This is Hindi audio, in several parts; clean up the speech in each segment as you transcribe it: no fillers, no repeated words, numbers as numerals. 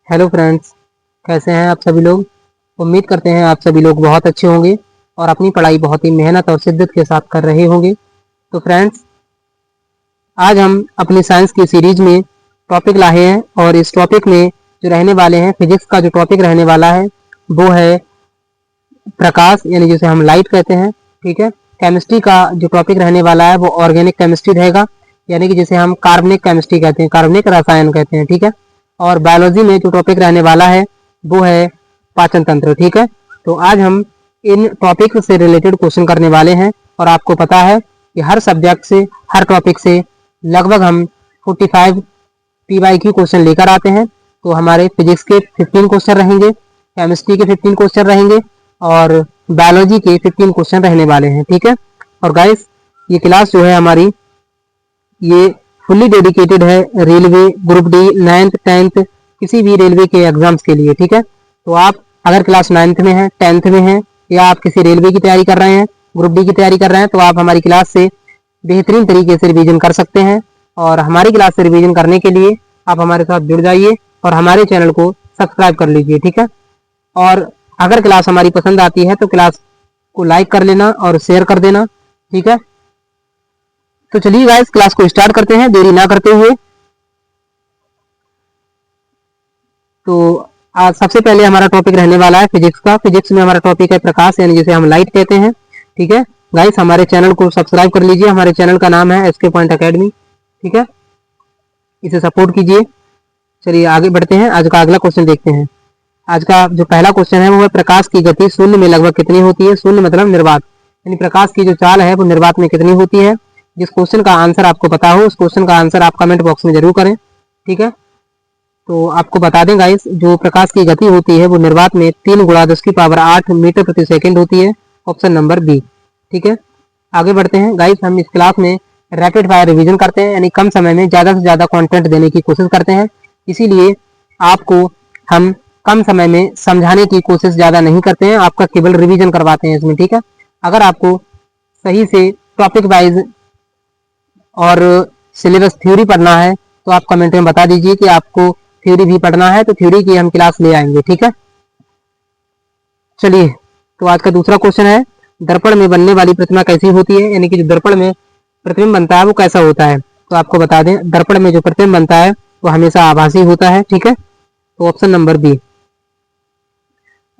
हेलो फ्रेंड्स, कैसे हैं आप सभी लोग। उम्मीद करते हैं आप सभी लोग बहुत अच्छे होंगे और अपनी पढ़ाई बहुत ही मेहनत और शिद्दत के साथ कर रहे होंगे। तो फ्रेंड्स, आज हम अपनी साइंस की सीरीज में टॉपिक लाए हैं और इस टॉपिक में जो रहने वाले हैं, फिजिक्स का जो टॉपिक रहने वाला है वो है प्रकाश, यानी जिसे हम लाइट कहते हैं। ठीक है। केमिस्ट्री का जो टॉपिक रहने वाला है वो ऑर्गेनिक केमिस्ट्री रहेगा, यानी कि जिसे हम कार्बनिक केमिस्ट्री कहते हैं, कार्बनिक रसायन कहते हैं। ठीक है। और बायोलॉजी में जो टॉपिक रहने वाला है वो है पाचन तंत्र। ठीक है। तो आज हम इन टॉपिक से रिलेटेड क्वेश्चन करने वाले हैं और आपको पता है कि हर सब्जेक्ट से, हर टॉपिक से लगभग हम 45 PYQ क्वेश्चन लेकर आते हैं। तो हमारे फिजिक्स के 15 क्वेश्चन रहेंगे, केमिस्ट्री के 15 क्वेश्चन रहेंगे और बायोलॉजी के 15 क्वेश्चन रहने वाले हैं। ठीक है। और गाइस, ये क्लास जो है हमारी, ये फुल्ली डेडिकेटेड है railway group D 9th 10th किसी भी रेलवे के एग्जाम्स के लिए। ठीक है। तो आप अगर क्लास 9th में हैं, 10th में हैं, या आप किसी रेलवे की तैयारी कर रहे हैं, ग्रुप डी की तैयारी कर रहे हैं, तो आप हमारी क्लास से बेहतरीन तरीके से रिवीजन कर सकते हैं। और हमारी क्लास से रिवीजन करने के लिए आप हमारे साथ जुड़ जाइए और हमारे चैनल को सब्सक्राइब कर लीजिए। ठीक है। और अगर क्लास हमारी पसंद आती है तो क्लास को लाइक कर लेना और शेयर कर देना। ठीक है। तो चलिए गाइस, क्लास को स्टार्ट करते हैं देरी ना करते हुए। तो आज सबसे पहले हमारा टॉपिक रहने वाला है फिजिक्स का। फिजिक्स में हमारा टॉपिक है प्रकाश, यानी जिसे हम लाइट कहते हैं। ठीक है। गाइस, हमारे चैनल को सब्सक्राइब कर लीजिए। हमारे चैनल का नाम है SK पॉइंट अकेडमी। ठीक है। इसे सपोर्ट कीजिए। चलिए आगे बढ़ते हैं, आज का अगला क्वेश्चन देखते हैं। आज का जो पहला क्वेश्चन है वो है प्रकाश की गति शून्य में लगभग कितनी होती है। शून्य मतलब निर्वात, यानी प्रकाश की जो चाल है वो निर्वात में कितनी होती है। जिस क्वेश्चन का आंसर आपको पता हो उस क्वेश्चन का आंसर आप कमेंट बॉक्स में जरूर करें। ठीक है। तो आपको बता दें गाइस, जो प्रकाश की गति होती है वो निर्वात में 3 × 10⁸ मीटर प्रति सेकंड होती है। Option number B. ठीक है। आगे बढ़ते हैं गाइस, हम इस क्लास में रैपिड फायर रिवीजन करते हैं, यानी कम समय में ज़्यादा से ज़्यादा कंटेंट देने की कोशिश करते हैं। इसीलिए आपको हम कम समय में समझाने की कोशिश ज़्यादा नहीं करते हैं, आपका केवल रिवीजन करवाते हैं इसमें। ठीक है। अगर आपको सही से टॉपिक वाइज और सिलेबस थ्योरी पढ़ना है तो आप कमेंट में बता दीजिए कि आपको थ्योरी भी पढ़ना है, तो थ्योरी की हम क्लास ले आएंगे। ठीक है। चलिए, तो आज का दूसरा क्वेश्चन है दर्पण में बनने वाली प्रतिमा कैसी होती है, यानी कि जो दर्पण में प्रतिबिंब बनता है वो कैसा होता है। तो आपको बता दें, दर्पण में जो प्रतिबिंब बनता है वो हमेशा आभासी होता है। ठीक है। तो ऑप्शन नंबर बी।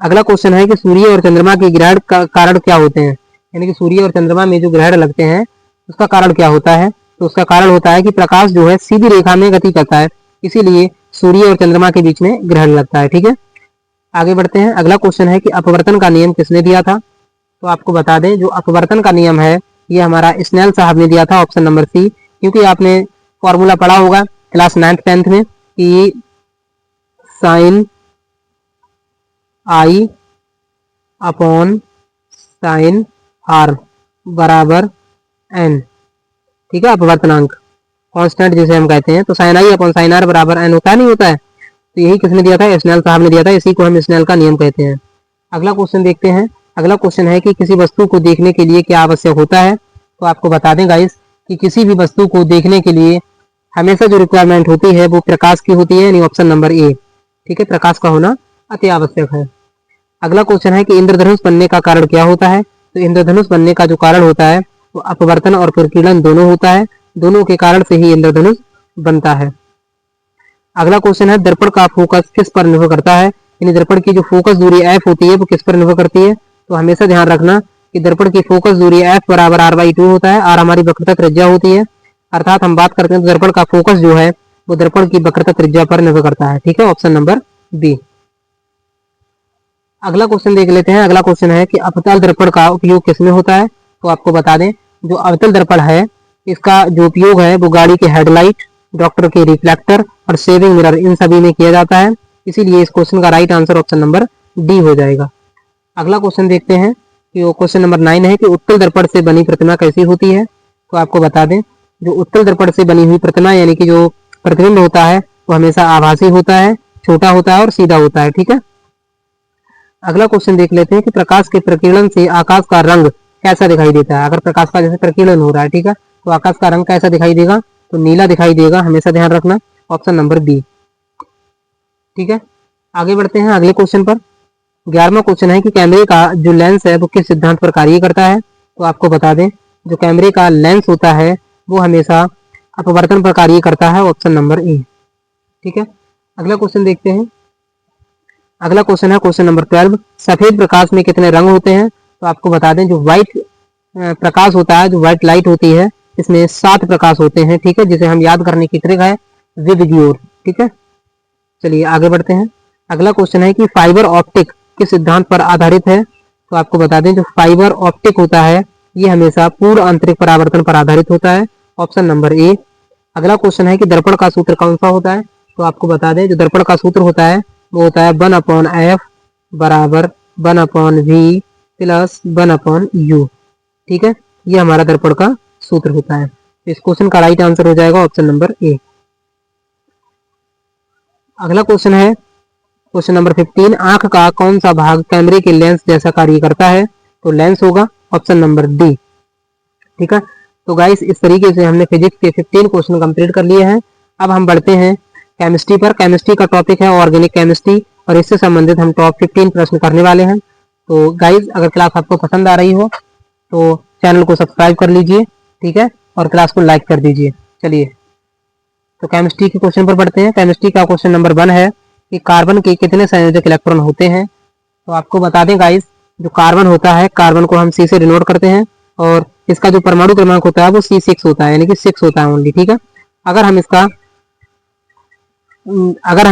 अगला क्वेश्चन है कि सूर्य और चंद्रमा के ग्रहण का कारण क्या होते हैं, यानी कि सूर्य और चंद्रमा में जो ग्रहण लगते हैं उसका कारण क्या होता है। तो उसका कारण होता है कि प्रकाश जो है सीधी रेखा में गति करता है, इसीलिए सूर्य और चंद्रमा के बीच में ग्रहण लगता है। ठीक है। आगे बढ़ते हैं, अगला क्वेश्चन है कि अपवर्तन का नियम किसने दिया था। तो आपको बता दें, जो अपवर्तन का नियम है ये हमारा स्नेल साहब ने दिया था। Option number C. क्योंकि आपने फॉर्मूला पढ़ा होगा क्लास 9th 10th में कि sine I upon sine R बराबर N। ठीक है। अपवर्तनांक कांस्टेंट जिसे हम कहते हैं, तो sine I upon sine R बराबर N होता है, नहीं होता है। तो यही किसने दिया था, स्नेल साहब ने दिया था। इसी को हम स्नेल का नियम कहते हैं। अगला क्वेश्चन देखते हैं। अगला क्वेश्चन है कि किसी वस्तु को देखने के लिए क्या आवश्यक होता है। तो आपको बता दें गाइस कि किसी भी वस्तु को देखने के लिए हमेशा जो रिक्वायरमेंट होती है वो प्रकाश की होती है, यानी ऑप्शन नंबर ए। ठीक है। प्रकाश का होना अति आवश्यक है। अगला क्वेश्चन है कि इंद्रधनुष बनने का कारण क्या होता है। तो इंद्रधनुष बनने का जो कारण होता है वो अपवर्तन और प्रकीर्णन दोनों होता है, दोनों के कारण से ही इंद्रधनुष बनता है। अगला क्वेश्चन है दर्पण का फोकस किस पर निर्भर करता है, यानी दर्पण की जो फोकस दूरी f होती है वो किस पर निर्भर करती है। तो हमेशा ध्यान रखना कि दर्पण की फोकस दूरी f बराबर r/2 होता है। r हमारी वक्रता त्रिज्या होती है, अर्थात हम बात करते हैं तो दर्पण का फोकस जो है वो दर्पण की वक्रता त्रिज्या पर निर्भर करता है। ठीक है। Option number B. अगला क्वेश्चन देख लेते हैं। अगला क्वेश्चन है कि अवतल दर्पण का उपयोग किसमें होता है। तो आपको बता दें, जो अवतल दर्पण है इसका जो उपयोग है वो गाड़ी के हेडलाइट, डॉक्टर के रिफ्लेक्टर और सेविंग मिरर, इन सभी में किया जाता है। इसीलिए इस क्वेश्चन का right answer option number D हो जाएगा। अगला क्वेश्चन देखते हैं कि वो क्वेश्चन नंबर 9 है कि उत्तल दर्पण से बनी प्रतिमा कैसी होती है। तो आपको बता दें, जो उत्तल दर्पण से बनी हुई प्रतिमा, यानी कि जो प्रतिबिंब होता है वो हमेशा आभासी होता है, छोटा होता है और सीधा होता है। ठीक है। अगला क्वेश्चन देख लेते हैं कि प्रकाश के प्रकीर्णन से आकाश का रंग कैसा दिखाई देता है। अगर प्रकाश का जैसे प्रकीर्णन हो रहा है, ठीक है, तो आकाश का रंग कैसा दिखाई देगा, तो नीला दिखाई देगा, हमेशा ध्यान रखना। Option number B. ठीक है। आगे बढ़ते हैं अगले क्वेश्चन पर। 11वां क्वेश्चन है कि कैमरे का जो लेंस है वो किस सिद्धांत पर कार्य करता है। तो आपको बता दें, जो कैमरे का लेंस होता है वो हमेशा अपवर्तन पर कार्य करता है, ऑप्शन नंबर ए। ठीक है, अगला क्वेश्चन देखते हैं। अगला क्वेश्चन है क्वेश्चन नंबर 12। सफेद प्रकाश में कितने रंग होते हैं। तो आपको बता दें, जो व्हाइट प्रकाश होता है, जो व्हाइट लाइट होती है, इसमें 7 प्रकाश होते हैं। ठीक है, जिसे हम याद करने की ट्रिक है विबग्योर। ठीक है, चलिए आगे बढ़ते हैं। अगला क्वेश्चन है कि फाइबर ऑप्टिक किस सिद्धांत पर आधारित है। तो आपको बता दें, जो फाइबर ऑप्टिक होता है ये हमेशा पूर्ण आंतरिक परावर्तन पर आधारित होता है, ऑप्शन नंबर ए। अगला क्वेश्चन है कि दर्पण का सूत्र कौन सा होता है। तो आपको बता दें, जो दर्पण का सूत्र होता है वो होता है 1/f बराबर 1/v प्लस 1/u। ठीक है, ये हमारा दर्पण का सूत्र होता है। इस क्वेश्चन का राइट आंसर हो जाएगा ऑप्शन नंबर ए। अगला क्वेश्चन है क्वेश्चन नंबर 15। आंख का कौन सा भाग कैमरे के लेंस जैसा कार्य करता है। तो लेंस होगा, ऑप्शन नंबर डी। ठीक है, तो गाइस इस तरीके से हमने फिजिक्स के 15 क्वेश्चन कंप्लीट कर लिए हैं। अब हम बढ़ते हैं केमिस्ट्री पर। केमिस्ट्री का टॉपिक है ऑर्गेनिक केमिस्ट्री, और इससे संबंधित हम टॉप 15 प्रश्न करने वाले हैं। तो गाइस अगर क्लास आपको पसंद आ रही हो तो चैनल को सब्सक्राइब कर लीजिए। ठीक है, और क्लास को लाइक कर दीजिए। चलिए तो केमिस्ट्री के क्वेश्चन पर बढ़ते हैं। केमिस्ट्री का क्वेश्चन नंबर 1 है कि कार्बन के कितने संयोजक इलेक्ट्रॉन होते हैं। तो आपको बता दें गाइस, जो कार्बन होता है, कार्बन को हम सी से डिनोट करते हैं, और इसका जो परमाणु क्रमांक होता है वो C6 होता है, यानी कि 6 होता है ओनली। ठीक है, अगर हम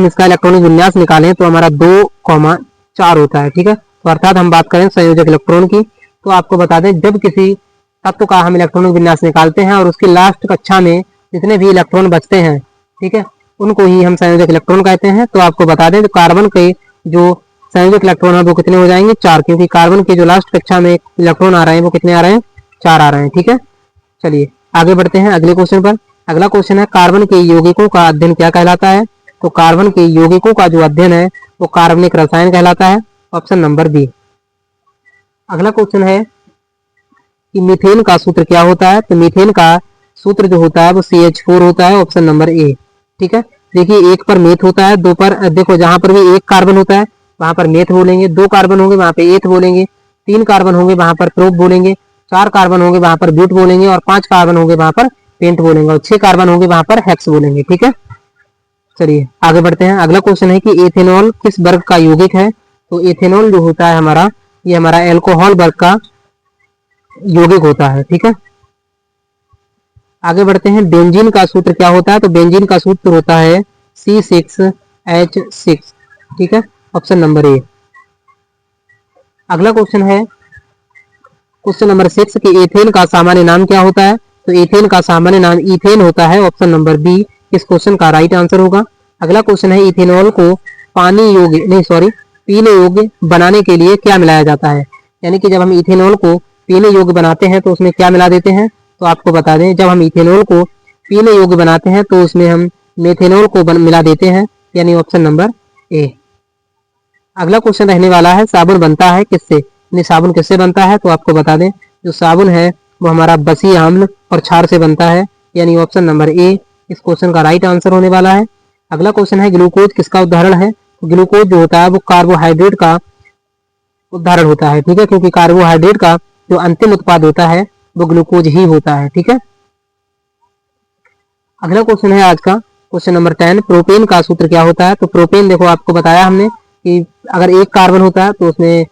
इसका इलेक्ट्रॉनिक विन्यास निकालें तो हमारा 2,4 होता है। ठीक है, तो अर्थात हम बात करें संयोजक इलेक्ट्रॉन की, तो आपको बता दें, जब किसी तत्व का हम इलेक्ट्रॉनिक विन्यास निकालते हैं और उसकी लास्ट कक्षा में जितने भी इलेक्ट्रॉन बचते हैं, ठीक है, उनको ही हम संयोजक इलेक्ट्रॉन कहते हैं। तो आपको बता दें, तो कार्बन के जो संयोजक इलेक्ट्रॉन है वो कितने हो जाएंगे, 4, क्योंकि कार्बन के जो लास्ट कक्षा में इलेक्ट्रॉन आ रहे हैं वो कितने आ रहे हैं, 4 आ रहे हैं। ठीक है, चलिए आगे बढ़ते हैं अगले क्वेश्चन पर। अगला क्वेश्चन है कार्बन के यौगिकों का अध्ययन क्या कहलाता है। तो कार्बन के यौगिकों का जो अध्ययन है वो कार्बनिक रसायन कहलाता है, ऑप्शन नंबर बी। अगला क्वेश्चन है कि मीथेन का सूत्र क्या होता है। तो मीथेन का सूत्र जो होता है वो CH4 होता है, ऑप्शन नंबर ए। ठीक है, देखिए एक पर मेथ होता है, दो पर, देखो जहां पर भी एक कार्बन होता है वहां पर मेथ बोलेंगे, 2 कार्बन होंगे वहां पे एथ बोलेंगे, 3 कार्बन होंगे वहां पर प्रोप बोलेंगे, 4 कार्बन होंगे वहां पर ब्यूट बोलेंगे, और 5 कार्बन होंगे वहां पर पेंट बोलेंगे, और 6 कार्बन होंगे वहां पर हेक्स बोलेंगे। ठीक है, चलिए आगे बढ़ते हैं। अगला क्वेश्चन है कि एथेनॉल किस वर्ग का यौगिक है। तो एथेनॉल जो होता है हमारा, ये हमारा एल्कोहल वर्ग का यौगिक होता है। ठीक है, आगे बढ़ते हैं। बेंजीन का सूत्र क्या होता है। तो बेंजीन का सूत्र होता है C6H6। ठीक है, ऑप्शन नंबर ए। अगला क्वेश्चन है क्वेश्चन नंबर 6 कि एथेन का सामान्य नाम क्या होता है। तो एथेन का सामान्य नाम इथेन होता है, ऑप्शन नंबर बी इस क्वेश्चन का राइट आंसर होगा। अगला क्वेश्चन है इथेनॉल को पीने योग्य बनाने के लिए क्या मिलाया जाता है। यानी कि जब हम इथेनॉल को पीने योग्य बनाते हैं तो उसमें क्या मिला देते हैं। तो आपको बता दें, जब हम इथेनॉल को पीने योग्य बनाते हैं तो उसमें हम मेथेनॉल को मिला देते हैं, यानी ऑप्शन नंबर ए। अगला क्वेश्चन रहने वाला है साबुन बनता है किससे। साबुन किससे बनता है। तो आपको बता दें, जो साबुन है वो हमारा बसी अम्ल और क्षार से बनता है, यानी ऑप्शन नंबर ए इस क्वेश्चन का राइट आंसर होने वाला है। अगला क्वेश्चन है ग्लूकोज किसका उदाहरण है। तो ग्लूकोज जो होता है वो कार्बोहाइड्रेट का उदाहरण होता है। ठीक है, क्योंकि कार्बोहाइड्रेट का जो अंतिम उत्पाद होता है वो ग्लूकोज ही होता है। ठीक है, अगला क्वेश्चन है आज का क्वेश्चन नंबर 10। प्रोपेन का सूत्र क्या होता है। तो प्रोपेन देखो आपको बताया हमने कि अगर एक कार्बन होता है तो उसमें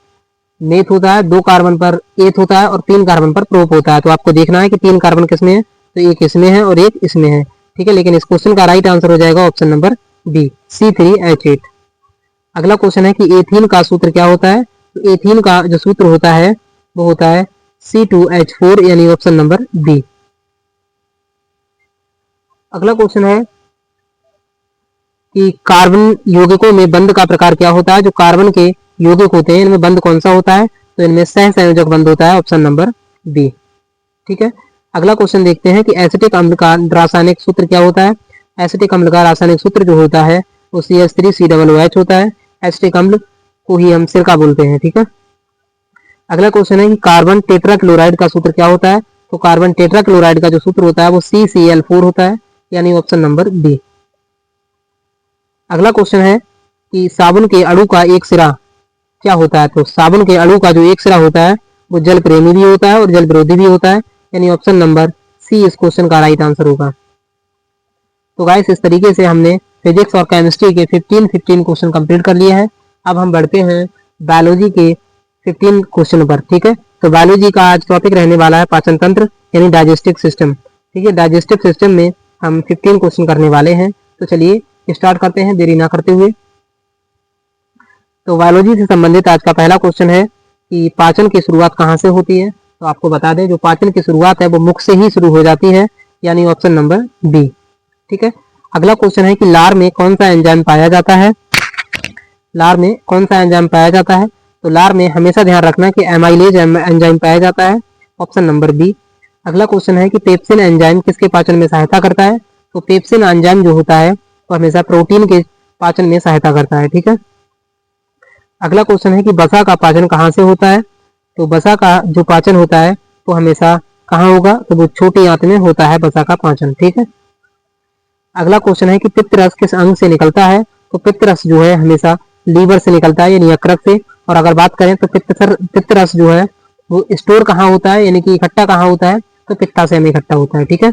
मेथ होता है, 2 कार्बन पर एथ होता है, और 3 कार्बन पर प्रोप होता है। तो आपको देखना है कि 3 कार्बन किसमें है। तो एक इसमें है और एक इसमें है। ठीक है, लेकिन इस क्वेश्चन का राइट आंसर हो जाएगा ऑप्शन नंबर बी C3H8। अगला क्वेश्चन है कि एथीन का सूत्र क्या होता है। तो एथीन का जो सूत्र होता है वो होता है C2H4, यानी ऑप्शन नंबर बी। अगला क्वेश्चन है कि कार्बन यौगिकों में बंध का प्रकार क्या होता है। जो कार्बन के यौगिक होते हैं इनमें बंध कौन सा होता है। तो इनमें सह संयोजक बंध होता है, ऑप्शन नंबर बी। ठीक है, अगला क्वेश्चन देखते हैं कि एसिटिक अम्ल का रासायनिक सूत्र क्या होता है। एसिटिक अम्ल का रासायनिक सूत्र जो होता है वो CH3COOH होता है। एसिटिक अम्ल को ही हम सिरका बोलते हैं। ठीक है, अगला क्वेश्चन है कि कार्बन टेट्राक्लोराइड का सूत्र क्या होता है। तो कार्बन टेट्राक्लोराइड का जो सूत्र होता है वो CCl4 होता है, यानी ऑप्शन नंबर बी। अगला क्वेश्चन है कि साबुन के अणु का एक सिरा क्या होता है। तो साबुन के अणु का जो एक सिरा होता है वो जल प्रेमी भी होता है और जल विरोधी भी होता है, यानी ऑप्शन नंबर सी इस क्वेश्चन का राइट आंसर होगा। तो गाइस इस तरीके से हमने फिजिक्स और केमिस्ट्री के 15 क्वेश्चन कंप्लीट कर लिए हैं। अब हम बढ़ते हैं बायोलॉजी के 15 क्वेश्चन पर। ठीक है, तो बायोलॉजी का आज टॉपिक रहने वाला है पाचन तंत्र यानी डाइजेस्टिव सिस्टम। ठीक है, डाइजेस्टिव सिस्टम में हम 15 क्वेश्चन करने वाले हैं। तो चलिए स्टार्ट करते हैं देरी ना करते हुए। तो बायोलॉजी से संबंधित आज का पहला क्वेश्चन है कि पाचन की शुरुआत कहाँ से होती है। तो आपको बता दें जो पाचन की शुरुआत है वो मुख से ही शुरू हो जाती है, यानी ऑप्शन नंबर बी। ठीक है, अगला क्वेश्चन है कि लार में कौन सा एंजाइम पाया जाता है। लार में कौन सा एंजाइम पाया जाता है। तो लार में हमेशा ध्यान रखना कि एमाइलेज एंजाइम पाया जाता है, ऑप्शन नंबर बी। अगला क्वेश्चन है कि पेप्सिन एंजाइम किसके पाचन में सहायता करता है। तो पेप्सिन एंजाइम जो होता है वो हमेशा प्रोटीन के पाचन में सहायता करता है। ठीक है, अगला क्वेश्चन है कि वसा का पाचन कहाँ से होता है। तो वसा का जो पाचन होता है वो हमेशा कहाँ होगा, तो वो छोटी आंत में होता है वसा का पाचन। ठीक है, अगला क्वेश्चन है कि पित्त रस किस अंग से निकलता है। तो पित्त रस जो है हमेशा लीवर से निकलता है, यानी यकृत से। और अगर बात करें तो पित्त रस जो है वो स्टोर कहाँ होता है, यानी कि इकट्ठा कहाँ होता है, तो पित्ताशय में इकट्ठा होता है। ठीक है,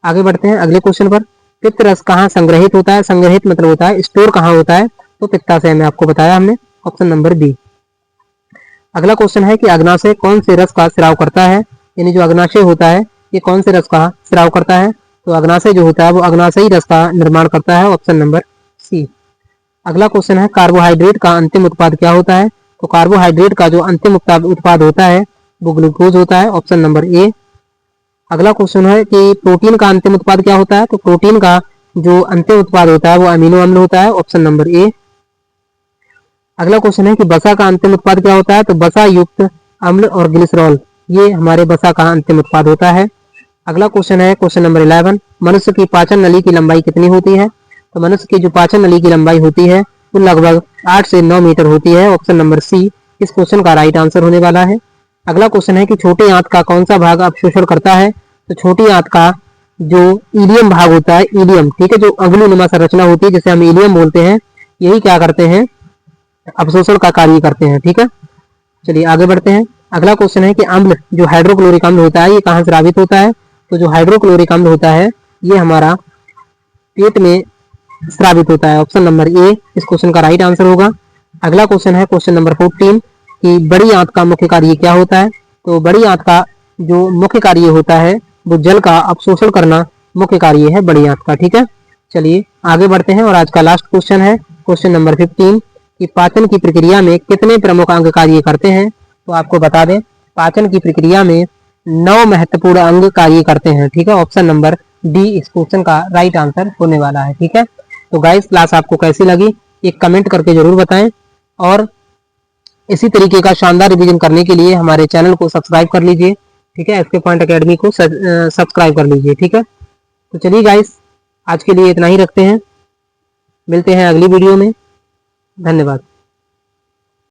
आगे बढ़ते हैं अगले क्वेश्चन पर। पित्त रस कहाँ संग्रहित होता है। संग्रहित मतलब होता है स्टोर कहाँ होता है, तो पित्ताशय में, आपको बताया हमने, ऑप्शन नंबर बी। अगला क्वेश्चन है कि अग्नाशय कौन से रस का स्राव करता है, यानी जो अग्नाशय होता है ये कौन से रस का स्राव करता है। तो अग्नाशय जो होता है वो अग्नाशयी रस का निर्माण करता है, ऑप्शन नंबर सी। अगला क्वेश्चन है कार्बोहाइड्रेट का अंतिम उत्पाद क्या होता है। तो कार्बोहाइड्रेट का जो अंतिम उत्पाद होता है वो ग्लूकोज होता है, ऑप्शन नंबर ए। अगला क्वेश्चन है कि प्रोटीन का अंतिम उत्पाद क्या होता है। तो प्रोटीन का जो अंतिम उत्पाद होता है वो अमीनो अम्ल होता है, ऑप्शन नंबर ए। अगला क्वेश्चन है कि वसा का अंतिम उत्पाद क्या होता है। तो वसा युक्त अम्ल और ग्लिसरॉल ये हमारे वसा का अंतिम उत्पाद होता है। अगला क्वेश्चन है क्वेश्चन नंबर 11, मनुष्य की पाचन नली की लंबाई कितनी होती है। तो मनुष्य की जो पाचन नली की लंबाई होती है वो लगभग 8 से 9 मीटर होती है, ऑप्शन नंबर सी इस क्वेश्चन का राइट आंसर होने वाला है। अगला क्वेश्चन है कि छोटी आंत का कौन सा भाग अवशोषण करता है। तो छोटी आंत का जो इलियम भाग होता है, इलियम, ठीक है, जो अंगुलीनुमा संरचना होती है जिसे हम इलियम बोलते हैं, यही क्या करते हैं, अवशोषण का कार्य करते हैं। ठीक है, चलिए आगे बढ़ते हैं। अगला क्वेश्चन है कि अम्ल जो हाइड्रोक्लोरिक अम्ल होता है ये कहाँ स्रावित होता है। तो जो हाइड्रोक्लोरिक अम्ल होता है ये हमारा पेट में स्रावित होता है, ऑप्शन नंबर ए इस क्वेश्चन का राइट आंसर होगा। अगला क्वेश्चन है क्वेश्चन नंबर 14 कि बड़ी आंत का मुख्य कार्य क्या होता है। तो बड़ी आंत का जो मुख्य कार्य होता है वो जल का अवशोषण करना मुख्य कार्य है बड़ी आंत का। ठीक है, चलिए आगे बढ़ते हैं और आज का लास्ट क्वेश्चन है क्वेश्चन नंबर 15 कि पाचन की प्रक्रिया में कितने प्रमुख अंग कार्य करते हैं। तो आपको बता दें पाचन की प्रक्रिया में 9 महत्वपूर्ण अंग कार्य करते हैं। ठीक है, ऑप्शन नंबर डी इस क्वेश्चन का राइट आंसर होने वाला है। ठीक है, तो गाइस क्लास आपको कैसी लगी एक कमेंट करके जरूर बताएं और इसी तरीके का शानदार रिवीजन करने के लिए हमारे चैनल को सब्सक्राइब कर लीजिए। ठीक है, एसके पॉइंट अकेडमी को सब्सक्राइब कर लीजिए। ठीक है, तो चलिए गाइस आज के लिए इतना ही रखते हैं, मिलते हैं अगली वीडियो में। धन्यवाद।